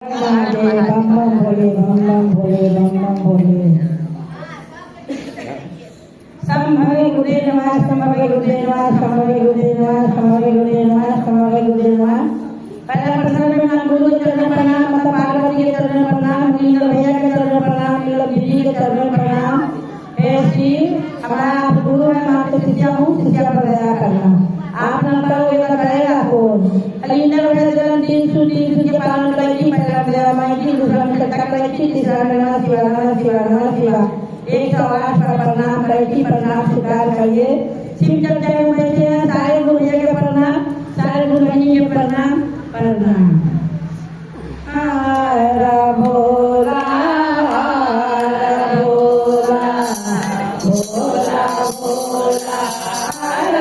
बम बम भोले बम बम भोले बम बम भोले संभवे गुरुदेव नमः संभवे गुरुदेव नमः संभवे गुरुदेव नमः संभवे गुरुदेव नमः संभवे गुरुदेव नमः पहला प्रसन्न प्रणाम गुरु चरण प्रणाम माता पार्वती के चरण प्रणाम नील भैया के चरण प्रणाम नील दीदी के चरण प्रणाम हे श्री हमारा आप गुरु है मैं आपके शिष्या हूँ शिष्या पर दया करना आप न करो ये करेगा कौन अलींदर वैसे जन्म दिन सुदी के पालन करेगी पहला विद्या मायकी दूसरा में सत्ता करेगी तीसरा में नमः शिवाय नमः शिवाय नमः शिवाय 108 पर प्रणाम करेगी प्रणाम स्वीकार करिए शिव जब जय बैठे हैं सारे गुरु जी के प्रणाम सारे गुरु जी के प्रणाम प्रणाम हर भोला हर भोला भोला भोला हर